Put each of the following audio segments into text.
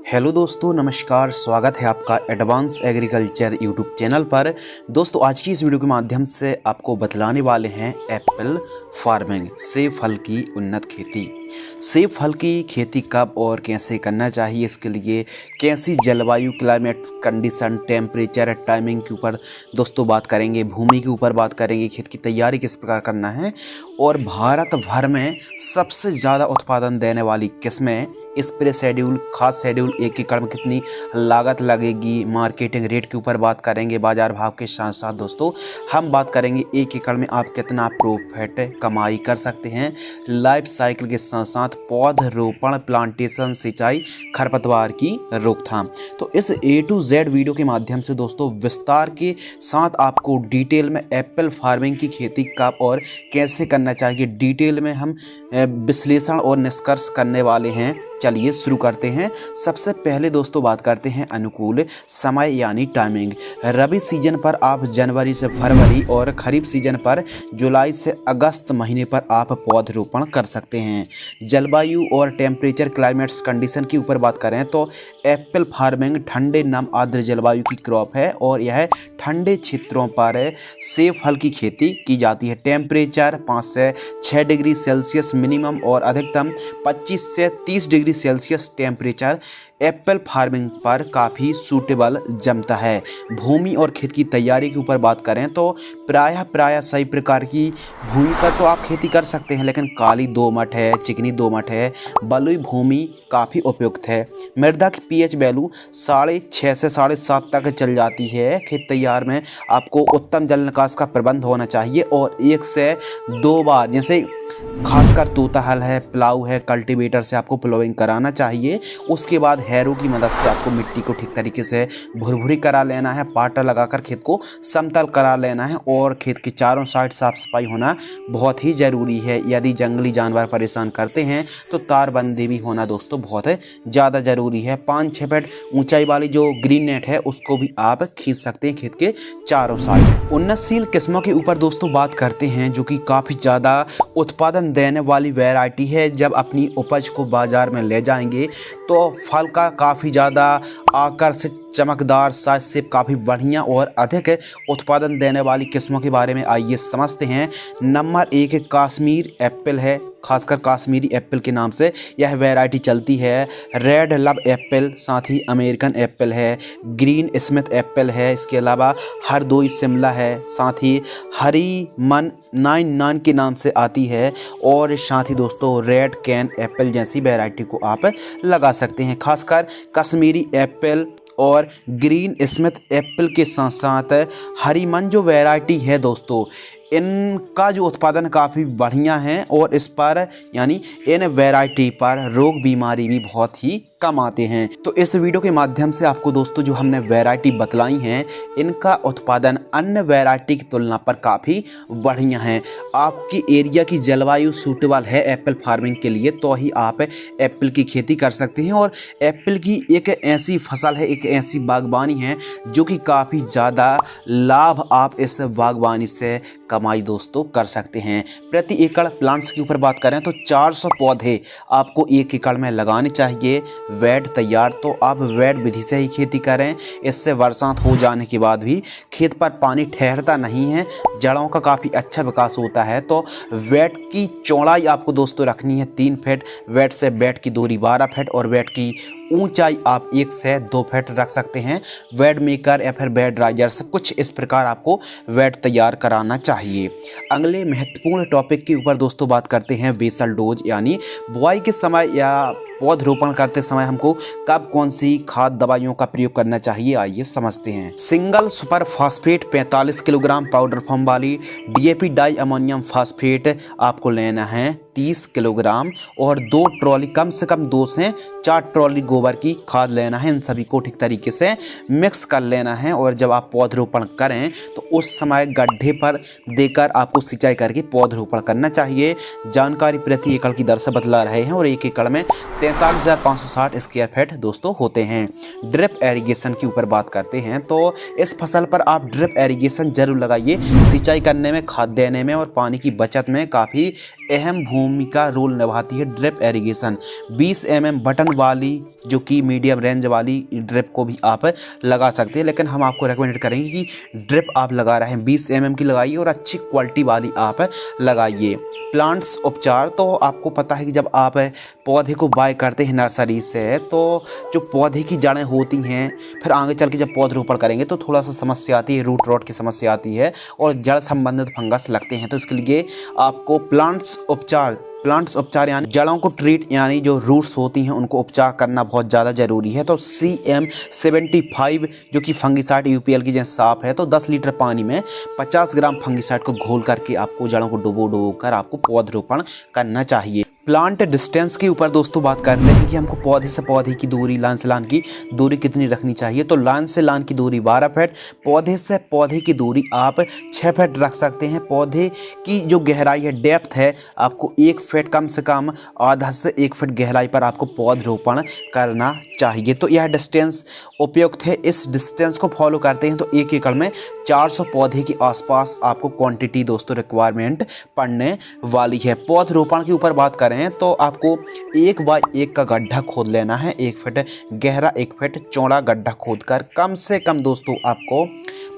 Hello दोस्तों, नमस्कार। स्वागत है आपका एडवांस एग्रीकल्चर यूट्यूब चैनल पर। दोस्तों, आज की इस वीडियो के माध्यम से आपको बतलाने वाले हैं एप्पल फार्मिंग, सेब फल की उन्नत खेती। सेब फल की खेती कब और कैसे करना चाहिए, इसके लिए कैसी जलवायु, क्लाइमेट कंडीशन, टेम्परेचर, टाइमिंग के ऊपर दोस्तों बात करेंगे। भूमि के ऊपर बात करेंगे, खेत की तैयारी किस प्रकार करना है और भारत भर में सबसे ज़्यादा उत्पादन देने वाली किस्में, स्प्रे शेड्यूल, खाद शेड्यूल, एक एकड़ में कितनी लागत लगेगी, मार्केटिंग रेट के ऊपर बात करेंगे। बाजार भाव के साथ साथ दोस्तों हम बात करेंगे एक एकड़ में आप कितना प्रॉफिट कमाई कर सकते हैं। लाइफ साइकिल के साथ साथ पौधरोपण, प्लांटेशन, सिंचाई, खरपतवार की रोकथाम। तो इस A to Z वीडियो के माध्यम से दोस्तों विस्तार के साथ आपको डिटेल में एप्पल फार्मिंग की खेती कब और कैसे करना चाहिए, डिटेल में हम विश्लेषण और निष्कर्ष करने वाले हैं। चलिए शुरू करते हैं। सबसे पहले दोस्तों बात करते हैं अनुकूल समय यानी टाइमिंग। रबी सीजन पर आप जनवरी से फरवरी और खरीफ सीजन पर जुलाई से अगस्त महीने पर आप पौधरोपण कर सकते हैं। जलवायु और टेम्परेचर, क्लाइमेट्स कंडीशन के ऊपर बात करें तो एप्पल फार्मिंग ठंडे, नम, आर्द्र जलवायु की क्रॉप है और यह ठंडे क्षेत्रों पर सेब फल की खेती की जाती है। टेम्परेचर 5 से 6 डिग्री सेल्सियस मिनिमम और अधिकतम 25 से 30 degree Celsius temperature Apple farming पर काफ़ी सूटेबल जमता है। भूमि और खेत की तैयारी के ऊपर बात करें तो प्रायः सही प्रकार की भूमि पर तो आप खेती कर सकते हैं, लेकिन काली दोमट है, चिकनी दोमट है, बलुई भूमि काफ़ी उपयुक्त है। मृदा की pH वैल्यू 6.5 से 7.5 तक चल जाती है। खेत तैयार में आपको उत्तम जल निकास का प्रबंध होना चाहिए और 1 से 2 बार, जैसे खासकर तोता हल है, प्लाऊ है, कल्टीवेटर से आपको प्लोइंग कराना चाहिए। उसके बाद हैरो की मदद से आपको मिट्टी को ठीक तरीके से भुरभुरी करा लेना है, पाटा लगाकर खेत को समतल करा लेना है और खेत के चारों साइड साफ सफाई होना बहुत ही ज़रूरी है। यदि जंगली जानवर परेशान करते हैं तो तारबंदी भी होना दोस्तों बहुत ज़्यादा ज़रूरी है। 5-6 फीट ऊंचाई वाली जो ग्रीन नेट है उसको भी आप खींच सकते हैं खेत के चारों साइड। उन्नतशील किस्मों के ऊपर दोस्तों बात करते हैं जो कि काफ़ी ज़्यादा उत्पादन देने वाली वैरायटी है। जब अपनी उपज को बाज़ार में ले जाएंगे तो फल का काफ़ी ज़्यादा आकर्षित, चमकदार साइज से काफ़ी बढ़िया और अधिक उत्पादन देने वाली किस्मों के बारे में आइए समझते हैं। नंबर 1 कश्मीर एप्पल है। खासकर कश्मीरी एप्पल के नाम से यह वैरायटी चलती है। रेड लव एप्पल, साथ ही अमेरिकन एप्पल है, ग्रीन स्मिथ एप्पल है, इसके अलावा हरदोई शिमला है, साथ ही हरी मन 99 के नाम से आती है और साथ ही दोस्तों रेड कैन एप्पल जैसी वैरायटी को आप लगा सकते हैं। खासकर कश्मीरी एप्पल और ग्रीन स्मिथ एप्पल के साथ साथ हरी मन जो वैरायटी है दोस्तों, इनका जो उत्पादन काफ़ी बढ़िया है और इस पर यानी इन वैरायटी पर रोग बीमारी भी बहुत ही कम आते हैं। तो इस वीडियो के माध्यम से आपको दोस्तों जो हमने वैरायटी बतलाई हैं, इनका उत्पादन अन्य वैरायटी की तुलना पर काफ़ी बढ़िया है। आपकी एरिया की जलवायु सूटेबल है एप्पल फार्मिंग के लिए तो ही आप एप्पल की खेती कर सकते हैं। और एप्पल की एक ऐसी फसल है, एक ऐसी बागवानी है जो कि काफ़ी ज़्यादा लाभ आप इस बागवानी से कमाई दोस्तों कर सकते हैं। प्रति एकड़ प्लांट्स के ऊपर बात करें तो 400 पौधे आपको 1 एकड़ में लगाने चाहिए। वेड तैयार तो आप वेड विधि से ही खेती करें। इससे बरसात हो जाने के बाद भी खेत पर पानी ठहरता नहीं है, जड़ों का काफ़ी अच्छा विकास होता है। तो वेड की चौड़ाई आपको दोस्तों रखनी है 3 फीट, वेड से बेड की दूरी 12 फीट और वेड की ऊंचाई आप 1 से 2 फीट रख सकते हैं। वेड मेकर या फिर बेड राइजर से कुछ इस प्रकार आपको वेड तैयार कराना चाहिए। अगले महत्वपूर्ण टॉपिक के ऊपर दोस्तों बात करते हैं बेसल डोज, यानी बुआई के समय या पौधरोपण करते समय हमको कब कौन सी खाद दवाइयों का प्रयोग करना चाहिए, आइए समझते हैं। Single super phosphate 45 kilogram powder form वाली DAP डाई अमोनियम फास्फेट आपको लेना है 30 किलोग्राम और 2 ट्रॉली, कम से कम 2 से 4 ट्रॉली गोबर की खाद लेना है। इन सभी को ठीक तरीके से मिक्स कर लेना है और जब आप पौधरोपण करें तो उस समय गड्ढे पर देकर आपको सिंचाई करके पौधरोपण करना चाहिए। जानकारी प्रति एकड़ की दर से बतला रहे हैं और 1 एकड़ में 43,560 स्क्वायर फीट दोस्तों होते हैं। ड्रिप एरीगेशन के ऊपर बात करते हैं तो इस फसल पर आप ड्रिप एरीगेशन जरूर लगाइए। सिंचाई करने में, खाद देने में और पानी की बचत में काफ़ी अहम भूमिका रोल निभाती है ड्रिप एरीगेशन। 20 mm बटन वाली जो कि मीडियम रेंज वाली ड्रिप को भी आप लगा सकते हैं, लेकिन हम आपको रेकमेंड करेंगे कि ड्रिप आप लगा रहे हैं 20 mm की लगाइए और अच्छी क्वालिटी वाली आप लगाइए। प्लांट्स उपचार, तो आपको पता है कि जब आप पौधे को बाय करते हैं नर्सरी से, तो जो पौधे की जड़ें होती हैं, फिर आगे चल के जब पौधरोपण करेंगे तो थोड़ा सा समस्या आती है, रूट रॉट की समस्या आती है और जड़ संबंधित फंगस लगते हैं। तो इसके लिए आपको प्लांट्स उपचार यानी जड़ों को ट्रीट, यानी जो रूट्स होती हैं उनको उपचार करना बहुत ज़्यादा ज़रूरी है। तो CM75 जो कि फंगिसाइड UPL की जैसे साफ है, तो 10 लीटर पानी में 50 ग्राम फंगिसाइड को घोल करके आपको जड़ों को डुबो कर आपको पौधरोपण करना चाहिए। प्लांट डिस्टेंस के ऊपर दोस्तों बात करते हैं कि हमको पौधे से पौधे की दूरी, लाइन से लाइन की दूरी कितनी रखनी चाहिए। तो लाइन से लाइन की दूरी 12 फीट, पौधे से पौधे की दूरी आप 6 फीट रख सकते हैं। पौधे की जो गहराई है, डेप्थ है, आपको 1 फीट, कम से कम आधा से 1 फीट गहराई पर आपको पौधरोपण करना चाहिए। तो यह डिस्टेंस उपयुक्त है। इस डिस्टेंस को फॉलो करते हैं तो 1 एकड़ में 400 पौधे के आसपास आपको क्वांटिटी दोस्तों रिक्वायरमेंट पड़ने वाली है। पौधरोपण के ऊपर बात करें तो आपको 1 बाय 1 का गड्ढा खोद लेना है, 1 फीट गहरा 1 फीट चौड़ा गड्ढा खोदकर कम से कम दोस्तों आपको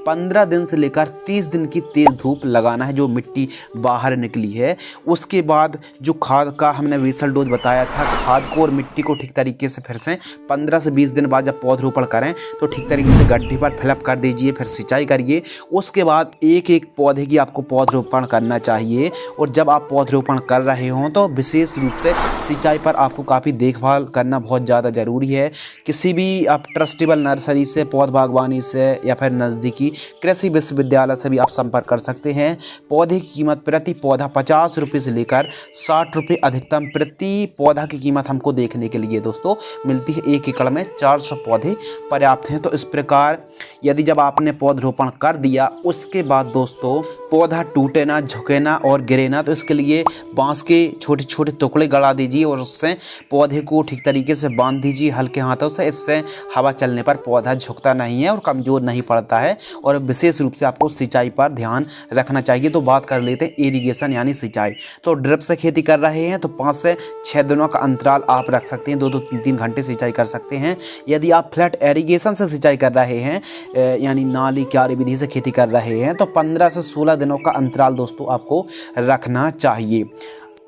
15 दिन से लेकर 30 दिन की तेज़ धूप लगाना है, जो मिट्टी बाहर निकली है। उसके बाद जो खाद का हमने बेसल डोज बताया था, खाद को और मिट्टी को ठीक तरीके से फिर से 15 से 20 दिन बाद जब पौधरोपण करें तो ठीक तरीके से गड्ढे पर फिलअप कर दीजिए, फिर सिंचाई करिए। उसके बाद एक एक पौधे की आपको पौधरोपण करना चाहिए। और जब आप पौधरोपण कर रहे हों तो विशेष रूप से सिंचाई पर आपको काफ़ी देखभाल करना बहुत ज़्यादा ज़रूरी है। किसी भी आप ट्रस्टेबल नर्सरी से, पौध बागवानी से या फिर नज़दीकी कृषि विश्वविद्यालय से भी आप संपर्क कर सकते हैं। पौधे की कीमत प्रति पौधा 50 रुपये से लेकर 60 रुपये अधिकतम प्रति पौधा की कीमत हमको देखने के लिए दोस्तों मिलती है। 1 एकड़ में 400 पौधे पर्याप्त हैं। तो इस प्रकार यदि जब आपने पौधरोपण कर दिया, उसके बाद दोस्तों पौधा टूटे ना, झुके ना और गिरे ना, तो इसके लिए बांस के छोटे छोटे टुकड़े गड़ा दीजिए और उससे पौधे को ठीक तरीके से बांध दीजिए हल्के हाथों से। इससे हवा चलने पर पौधा झुकता नहीं है और कमज़ोर नहीं पड़ता है। और विशेष रूप से आपको सिंचाई पर ध्यान रखना चाहिए। तो बात कर लेते हैं इरिगेशन यानी सिंचाई। तो ड्रिप से खेती कर रहे हैं तो 5 से 6 दिनों का अंतराल आप रख सकते हैं, 2-2, 3-3 घंटे सिंचाई कर सकते हैं। यदि आप फ्लैट इरिगेशन से सिंचाई कर रहे हैं यानी नाली क्यारी विधि से खेती कर रहे हैं तो 15 से 16 दिनों का अंतराल दोस्तों आपको रखना चाहिए।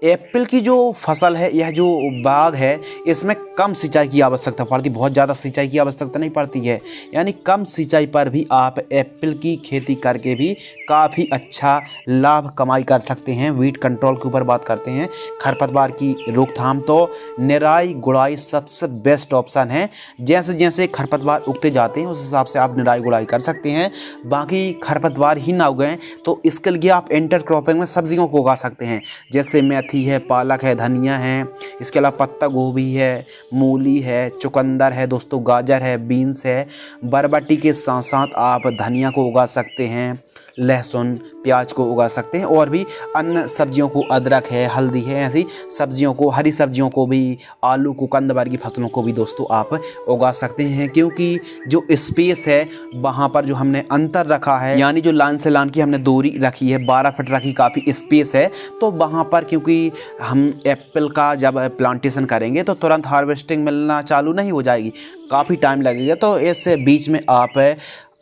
एप्पल की जो फसल है, यह जो बाग है, इसमें कम सिंचाई की आवश्यकता पड़ती, बहुत ज़्यादा सिंचाई की आवश्यकता नहीं पड़ती है। यानी कम सिंचाई पर भी आप एप्पल की खेती करके भी काफ़ी अच्छा लाभ कमाई कर सकते हैं। वीड कंट्रोल के ऊपर बात करते हैं, खरपतवार की रोकथाम, तो निराई गुड़ाई सबसे बेस्ट ऑप्शन है। जैसे जैसे खरपतवार उगते जाते हैं उस हिसाब से आप निराई गुड़ाई कर सकते हैं। बाकी खरपतवार ही ना उगें तो इसके लिए आप इंटरक्रॉपिंग में सब्जियों को उगा सकते हैं, जैसे मेथी है, पालक है, धनिया है, इसके अलावा पत्ता गोभी है, मूली है, चुकंदर है दोस्तों, गाजर है, बीन्स है। बरबटी के साथ साथ आप धनिया को उगा सकते हैं, लहसुन प्याज को उगा सकते हैं और भी अन्य सब्जियों को, अदरक है, हल्दी है, ऐसी सब्जियों को, हरी सब्जियों को भी, आलू को, कंदवर्गीय फसलों को भी दोस्तों आप उगा सकते हैं। क्योंकि जो स्पेस है वहाँ पर जो हमने अंतर रखा है, यानी जो लाइन से लाइन की हमने दूरी रखी है 12 फीट रखी, काफ़ी स्पेस है। तो वहाँ पर क्योंकि हम एप्पल का जब प्लांटेशन करेंगे तो तुरंत हार्वेस्टिंग मिलना चालू नहीं हो जाएगी, काफ़ी टाइम लगेगा। तो इस बीच में आप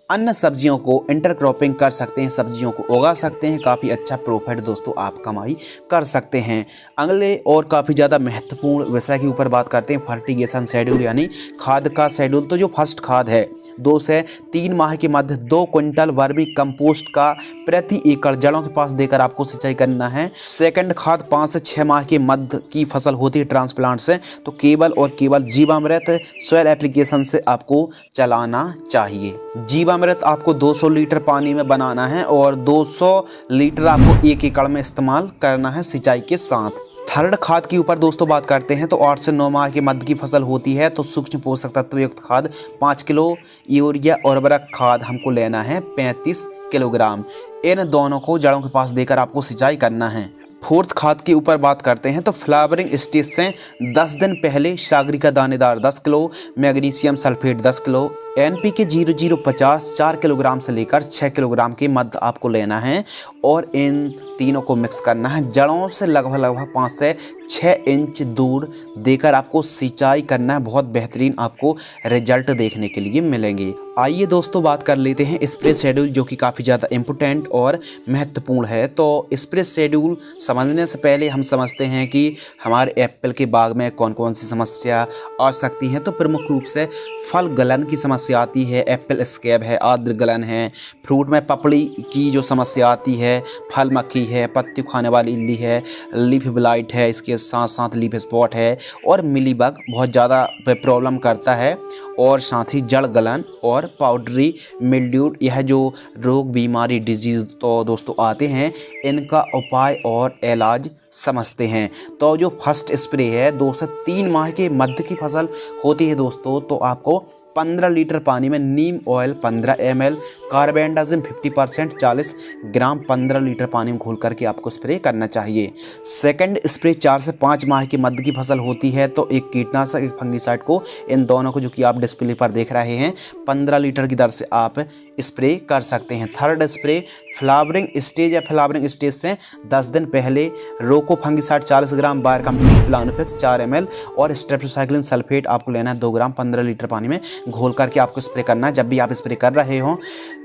अन्य सब्जियों को इंटरक्रॉपिंग कर सकते हैं, सब्जियों को उगा सकते हैं, काफ़ी अच्छा प्रॉफिट दोस्तों आप कमाई कर सकते हैं। अगले और काफ़ी ज़्यादा महत्वपूर्ण विषय के ऊपर बात करते हैं, फर्टिगेशन शेड्यूल यानी खाद का शेड्यूल। तो जो फर्स्ट खाद है 2 से 3 माह के मध्य 2 क्विंटल वर्मी कंपोस्ट का प्रति एकड़ जड़ों के पास देकर आपको सिंचाई करना है। सेकंड खाद 5 से 6 माह के मध्य की फसल होती है ट्रांसप्लांट से, तो केवल और केवल जीवामृत सॉइल एप्लीकेशन से आपको चलाना चाहिए। जीवामृत आपको 200 लीटर पानी में बनाना है और 200 लीटर आपको 1 एकड़ में इस्तेमाल करना है सिंचाई के साथ। थर्ड खाद के ऊपर दोस्तों बात करते हैं तो 8 से 9 माह के मध्य की फसल होती है तो सूक्ष्म पोषक तत्व युक्त खाद 5 किलो, यूरिया और उर्वरक खाद हमको लेना है 35 किलोग्राम। इन दोनों को जड़ों के पास देकर आपको सिंचाई करना है। फोर्थ खाद के ऊपर बात करते हैं तो फ्लावरिंग स्टेज से 10 दिन पहले सागरिका दानेदार 10 kilo, magnesium sulphate 10 kilo, NPK 0050 4 kilogram से लेकर 6 किलोग्राम के मध्य आपको लेना है। और इन तीनों को मिक्स करना है। जड़ों से लगभग 5 से 6 इंच दूर देकर आपको सिंचाई करना है। बहुत बेहतरीन आपको रिजल्ट देखने के लिए मिलेंगे। आइए दोस्तों बात कर लेते हैं स्प्रे शेड्यूल, जो कि काफ़ी ज़्यादा इम्पोर्टेंट और महत्वपूर्ण है। तो स्प्रे शेड्यूल समझने से पहले हम समझते हैं कि हमारे एप्पल के बाग में कौन कौन सी समस्या आ सकती हैं। तो प्रमुख रूप से फल गलन की समस्या आती है, एप्पल स्कैब है, आर्द्र गलन है, फ्रूट में पपड़ी की जो समस्या आती है, फल मक्खी है, पत्ती खाने वाली इल्ली है, लीफ ब्लाइट है, इसके साथ साथ लीफ स्पॉट है और मिलीबग बहुत ज़्यादा प्रॉब्लम करता है, और साथ ही जड़ गलन और पाउडरी मिल्ड्यू, यह जो रोग बीमारी डिजीज़ तो दोस्तों आते हैं, इनका उपाय और इलाज समझते हैं। तो जो फर्स्ट स्प्रे है 2 से 3 माह के मध्य की फसल होती है दोस्तों, तो आपको 15 लीटर पानी में नीम ऑयल 15 ml, कार्बेंडाजिम 50% 40 ग्राम 15 लीटर पानी में घोल करके आपको स्प्रे करना चाहिए। सेकंड स्प्रे 4 से 5 माह के मध्य की फसल होती है, तो एक कीटनाशक एक फंगिसाइड को, इन दोनों को जो कि आप डिस्प्ले पर देख रहे हैं, 15 लीटर की दर से आप स्प्रे कर सकते हैं। थर्ड स्प्रे फ्लावरिंग स्टेज या फ्लावरिंग स्टेज से 10 दिन पहले रोको फंगिसाइड 40 ग्राम, बायर कंप्लीट प्लानोफिक्स 4 ml और स्ट्रेप्टोसाइक्लिन सल्फेट आपको लेना है 2 ग्राम 15 लीटर पानी में घोल करके आपको स्प्रे करना है। जब भी आप स्प्रे कर रहे हो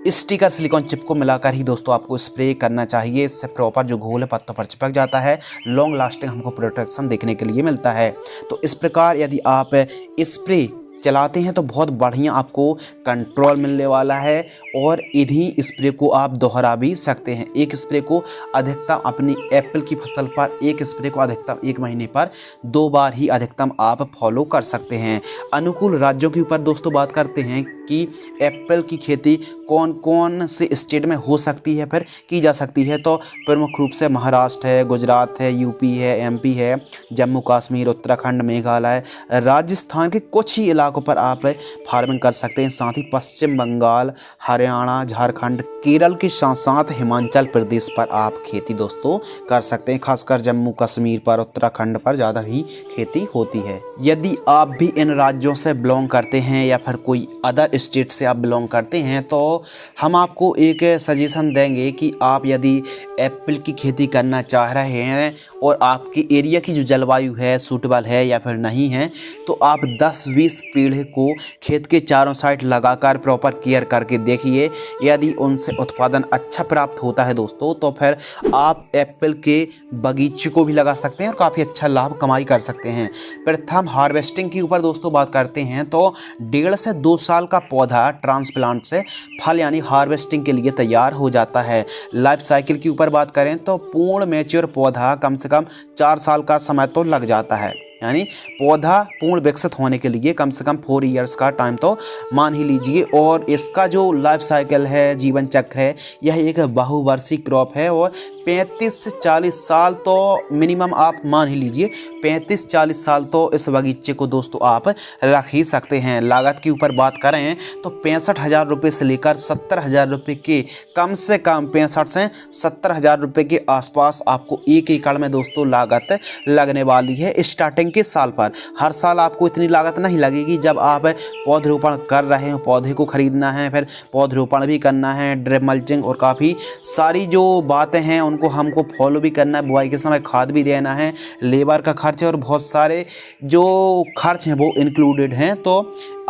स्टिकर सिलिकॉन चिप को मिलाकर ही दोस्तों आपको स्प्रे करना चाहिए। इससे प्रॉपर जो घोल है पत्तों पर चिपक जाता है, लॉन्ग लास्टिंग हमको प्रोटेक्शन देखने के लिए मिलता है। तो इस प्रकार यदि आप स्प्रे चलाते हैं तो बहुत बढ़िया आपको कंट्रोल मिलने वाला है, और इन्हीं स्प्रे को आप दोहरा भी सकते हैं। एक स्प्रे को अधिकतम अपनी एप्पल की फसल पर, एक स्प्रे को अधिकतम 1 महीने पर 2 बार ही अधिकतम आप फॉलो कर सकते हैं। अनुकूल राज्यों के ऊपर दोस्तों बात करते हैं कि एप्पल की खेती कौन कौन से स्टेट में हो सकती है, फिर की जा सकती है। तो प्रमुख रूप से महाराष्ट्र है, गुजरात है, यूपी है, एमपी है, जम्मू कश्मीर, उत्तराखंड, मेघालय, राजस्थान के कुछ ही इलाकों पर आप फार्मिंग कर सकते हैं। साथ ही पश्चिम बंगाल, हरियाणा, झारखंड, केरल के साथ साथ हिमाचल प्रदेश पर आप खेती दोस्तों कर सकते हैं। खासकर जम्मू कश्मीर पर, उत्तराखंड पर ज़्यादा ही खेती होती है। यदि आप भी इन राज्यों से बिलोंग करते हैं या फिर कोई अदर स्टेट से आप बिलोंग करते हैं, तो हम आपको एक सजेशन देंगे कि आप यदि एप्पल की खेती करना चाह रहे हैं और आपकी एरिया की जो जलवायु है सूटेबल है या फिर नहीं है, तो आप 10-20 पेड़ को खेत के चारों साइड लगाकर प्रॉपर केयर करके देखिए। यदि उनसे उत्पादन अच्छा प्राप्त होता है दोस्तों, तो फिर आप एप्पल के बगीचे को भी लगा सकते हैं और काफ़ी अच्छा लाभ कमाई कर सकते हैं। प्रथम हार्वेस्टिंग के ऊपर दोस्तों बात करते हैं, तो 1.5 से 2 साल का पौधा ट्रांसप्लांट से फल यानी हार्वेस्टिंग के लिए तैयार हो जाता है। लाइफ साइकिल के ऊपर बात करें तो पूर्ण मैच्योर पौधा कम से कम 4 साल का समय तो लग जाता है, यानी पौधा पूर्ण विकसित होने के लिए कम से कम 4 इयर्स का टाइम तो मान ही लीजिए। और इसका जो लाइफ साइकिल है, जीवन चक्र है, यह एक बहुवर्षीय क्रॉप है और 35 से 40 साल तो मिनिमम आप मान ही लीजिए, 35-40 साल तो इस बगीचे को दोस्तों आप रख ही सकते हैं। लागत के ऊपर बात करें तो 65,000 रुपये से लेकर 70,000 रुपये के, कम से कम 65 से 70,000 रुपये के आसपास आपको 1 एकड़ में दोस्तों लागत लगने वाली है स्टार्टिंग के साल पर। हर साल आपको इतनी लागत नहीं लगेगी। जब आप पौधरोपण कर रहे हो, पौधे को खरीदना है, फिर पौधरोपण भी करना है, ड्रिप मल्चिंग और काफ़ी सारी जो बातें हैं उनको हमको फॉलो भी करना है, बुआई के समय खाद भी देना है, लेबर का खर्च है और बहुत सारे जो खर्च हैं वो इंक्लूडेड हैं। तो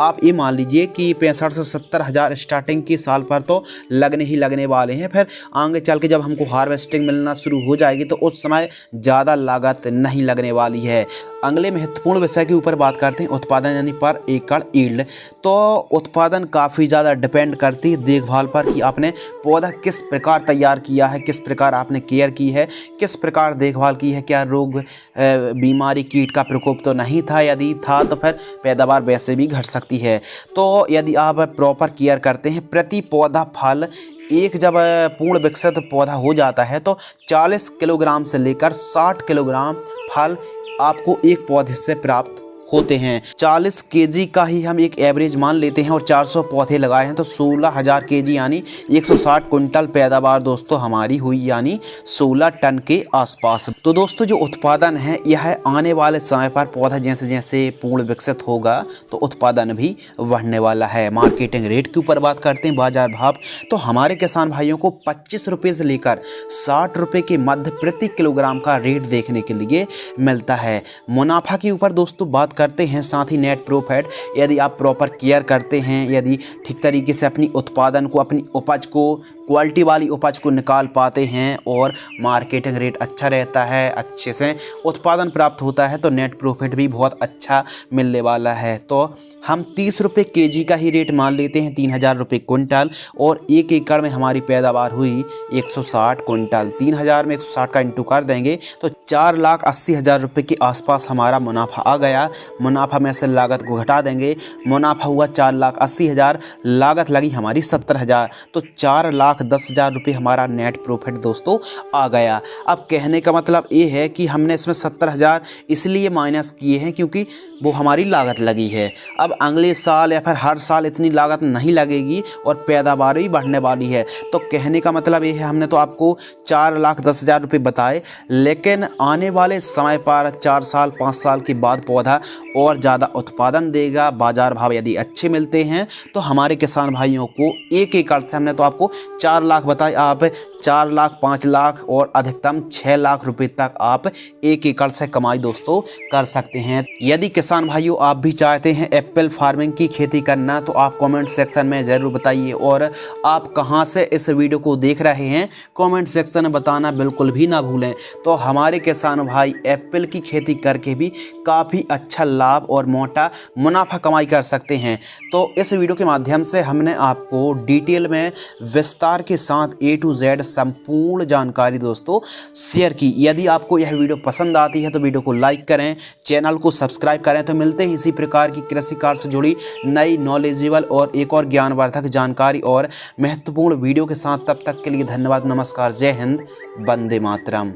आप ये मान लीजिए कि 65 से 70,000 स्टार्टिंग के साल पर तो लगने ही लगने वाले हैं। फिर आगे चल के जब हमको हार्वेस्टिंग मिलना शुरू हो जाएगी तो उस समय ज़्यादा लागत नहीं लगने वाली है। अगले महत्वपूर्ण विषय के ऊपर बात करते हैं, उत्पादन यानी पर एकड़ यील्ड। तो उत्पादन काफ़ी ज़्यादा डिपेंड करती है देखभाल पर कि आपने पौधा किस प्रकार तैयार किया है, किस प्रकार आपने केयर की है, किस प्रकार देखभाल की है, क्या रोग बीमारी कीट का प्रकोप तो नहीं था, यदि था तो फिर पैदावार वैसे भी घट सकती है। तो यदि आप प्रॉपर केयर करते हैं, प्रति पौधा फल एक जब पूर्ण विकसित पौधा हो जाता है तो 40 किलोग्राम से लेकर 60 किलोग्राम फल आपको एक पौधे से प्राप्त होते हैं। 40 केजी का ही हम एक एवरेज मान लेते हैं और 400 पौधे लगाए हैं तो 16,000 केजी यानी 160 कुंटल पैदावार दोस्तों हमारी हुई, यानी 16 टन के आसपास। तो दोस्तों जो उत्पादन है यह आने वाले समय पर पौधा जैसे जैसे पूर्ण विकसित होगा तो उत्पादन भी बढ़ने वाला है। मार्केटिंग रेट के ऊपर बात करते हैं, बाजार भाव, तो हमारे किसान भाइयों को 25 रुपये से लेकर 60 रुपये के मध्य प्रति किलोग्राम का रेट देखने के लिए मिलता है। मुनाफा के ऊपर दोस्तों बात करते हैं, साथ ही नेट प्रॉफिट, यदि आप प्रॉपर केयर करते हैं, यदि ठीक तरीके से अपनी उत्पादन को, अपनी उपज को, क्वालिटी वाली उपज को निकाल पाते हैं और मार्केटिंग रेट अच्छा रहता है, अच्छे से उत्पादन प्राप्त होता है तो नेट प्रॉफिट भी बहुत अच्छा मिलने वाला है। तो हम 30 रुपये केजी का ही रेट मान लेते हैं, 3,000 रुपये कुंटल, और 1 एकड़ में हमारी पैदावार हुई 160 कुंटल। 3,000 में 160 का इंटू कर देंगे तो 4,80,000 रुपये के आसपास हमारा मुनाफा आ गया। मुनाफा में से लागत को घटा देंगे, मुनाफा हुआ 4,80,000, लागत लगी हमारी 70,000, तो 4,10,000 रुपये हमारा नेट प्रॉफिट दोस्तों आ गया। अब कहने का मतलब ये है कि हमने इसमें 70,000 इसलिए माइनस किए हैं क्योंकि वो हमारी लागत लगी है। अब अगले साल या फिर हर साल इतनी लागत नहीं लगेगी और पैदावार भी बढ़ने वाली है। तो कहने का मतलब ये है, हमने तो आपको 4,10,000 रुपये बताए, लेकिन आने वाले समय पर 4 साल 5 साल के बाद पौधा और ज़्यादा उत्पादन देगा। बाजार भाव यदि अच्छे मिलते हैं तो हमारे किसान भाइयों को 1 एकड़ से, हमने तो आपको 4 लाख बताए, आप 4 लाख 5 लाख और अधिकतम 6 लाख रुपए तक आप 1 एकड़ से कमाई दोस्तों कर सकते हैं। यदि किसान भाइयों आप भी चाहते हैं एप्पल फार्मिंग की खेती करना तो आप कमेंट सेक्शन में ज़रूर बताइए, और आप कहां से इस वीडियो को देख रहे हैं कमेंट सेक्शन में बताना बिल्कुल भी ना भूलें। तो हमारे किसान भाई एप्पल की खेती करके भी काफ़ी अच्छा लाभ और मोटा मुनाफा कमाई कर सकते हैं। तो इस वीडियो के माध्यम से हमने आपको डिटेल में विस्तार के साथ A to Z संपूर्ण जानकारी दोस्तों शेयर की। यदि आपको यह वीडियो पसंद आती है तो वीडियो को लाइक करें, चैनल को सब्सक्राइब करें। तो मिलते हैं इसी प्रकार की कृषि कार्य से जुड़ी नई नॉलेजेबल और एक और ज्ञानवर्धक जानकारी और महत्वपूर्ण वीडियो के साथ। तब तक के लिए धन्यवाद, नमस्कार, जय हिंद, वंदे मातरम।